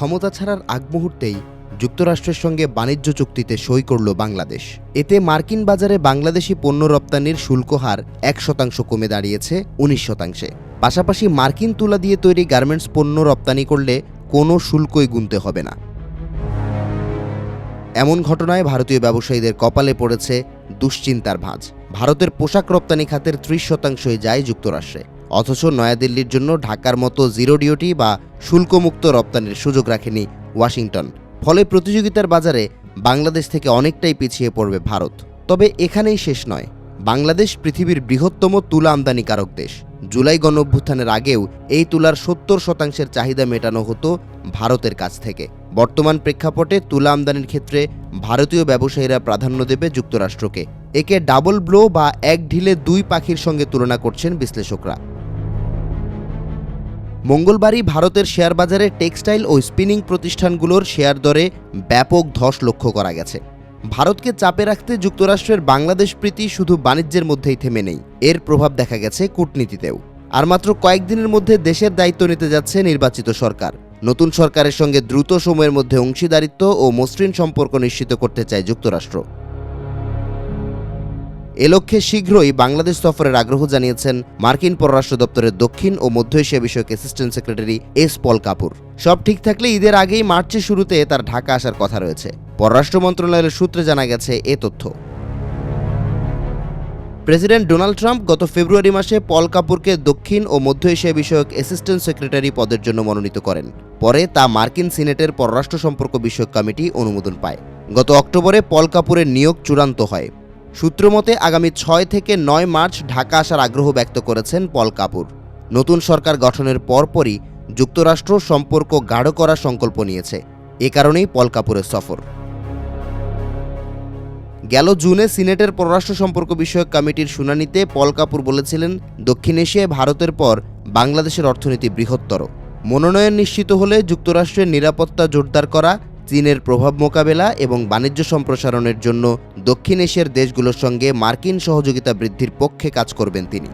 ক্ষমতা ছাড়ার আগ মুহূর্তেই যুক্তরাষ্ট্রের সঙ্গে বাণিজ্য চুক্তিতে সই করল বাংলাদেশ। এতে মার্কিন বাজারে বাংলাদেশি পণ্য রপ্তানির শুল্ক হার 1% কমে দাঁড়িয়েছে 19%। পাশাপাশি মার্কিন তুলা দিয়ে তৈরি গার্মেন্টস পণ্য রপ্তানি করলে কোনো শুল্কই গুনতে হবে না। এমন ঘটনায় ভারতীয় ব্যবসায়ীদের কপালে পড়েছে দুশ্চিন্তার ভাঁজ। ভারতের পোশাক রপ্তানি খাতের 30%ই যায় যুক্তরাষ্ট্রে, অথচ নয়াদিল্লির জন্য ঢাকার মতো জিরো ডিউটি বা শুল্কমুক্ত রপ্তানির সুযোগ রাখেনি ওয়াশিংটন। ফলে প্রতিযোগিতার বাজারে বাংলাদেশ থেকে অনেকটাই পিছিয়ে পড়বে ভারত। তবে এখানেই শেষ নয়। বাংলাদেশ পৃথিবীর বৃহত্তম তুলা আমদানিকারক দেশ। জুলাই গণঅভ্যুত্থানের আগেও এই তুলার 70% চাহিদা মেটানো হতো ভারতের কাছ থেকে। বর্তমান প্রেক্ষাপটে তুলা আমদানির ক্ষেত্রে ভারতীয় ব্যবসায়ীরা প্রাধান্য দেবে যুক্তরাষ্ট্রকে। একে ডাবল ব্লো বা এক ঢিলে দুই পাখির সঙ্গে তুলনা করছেন বিশ্লেষকরা। মঙ্গলবারই ভারতের শেয়ার বাজারে টেক্সটাইল ও স্পিনিং প্রতিষ্ঠানগুলোর শেয়ার দরে ব্যাপক ধস লক্ষ্য করা গেছে। ভারতকে চাপে রাখতে যুক্তরাষ্ট্রের বাংলাদেশ প্রীতি শুধু বাণিজ্যের মধ্যেই থেমে নেই, এর প্রভাব দেখা গেছে কূটনীতিতেও। আর মাত্র কয়েকদিনের মধ্যে দেশের দায়িত্ব নিতে যাচ্ছে নির্বাচিত সরকার। নতুন সরকারের সঙ্গে দ্রুত সময়ের মধ্যে অংশীদারিত্ব ও মসৃণ সম্পর্ক নিশ্চিত করতে চায় যুক্তরাষ্ট্র। এ লক্ষ্যে শীঘ্রই বাংলাদেশ সফরের আগ্রহ জানিয়েছেন মার্কিন পররাষ্ট্র দপ্তরের দক্ষিণ ও মধ্য এশিয়া বিষয়ক অ্যাসিস্ট্যান্ট সেক্রেটারি এস পল কাপুর। সব ঠিক থাকলে ঈদের আগেই মার্চের শুরুতে তার ঢাকা আসার কথা রয়েছে। পররাষ্ট্র মন্ত্রণালয়ের সূত্রে জানা গেছে এ তথ্য। প্রেসিডেন্ট ডোনাল্ড ট্রাম্প গত ফেব্রুয়ারি মাসে পল কাপুরকে দক্ষিণ ও মধ্য এশিয়া বিষয়ক অ্যাসিস্ট্যান্ট সেক্রেটারি পদের জন্য মনোনীত করেন। পরে তা মার্কিন সিনেটের পররাষ্ট্র সম্পর্ক বিষয়ক কমিটি অনুমোদন পায়। গত অক্টোবরে পল কাপুরের নিয়োগ চূড়ান্ত হয়। সূত্রমতে আগামী 6 থেকে 9 মার্চ ঢাকা আসার আগ্রহ ব্যক্ত করেছেন পল কাপুর। নতুন সরকার গঠনের পরপরই যুক্তরাষ্ট্র সম্পর্ক গাঢ় করার সংকল্প নিয়েছে। এ কারণেই পল কাপুরের সফর। গেল জুনে সিনেটের পররাষ্ট্র সম্পর্ক বিষয়ক কমিটির শুনানিতে পল কাপুর বলেছিলেন, দক্ষিণ এশিয়ায় ভারতের পর বাংলাদেশের অর্থনীতি বৃহত্তর। মনোনয়ন নিশ্চিত হলে যুক্তরাষ্ট্রের নিরাপত্তা জোরদার করা, চীনের প্রভাব মোকাবেলা এবং বাণিজ্য সম্প্রসারণের জন্য দক্ষিণ এশিয়ার দেশগুলোর সঙ্গে মার্কিন সহযোগিতা বৃদ্ধির পক্ষে কাজ করবেন তিনি।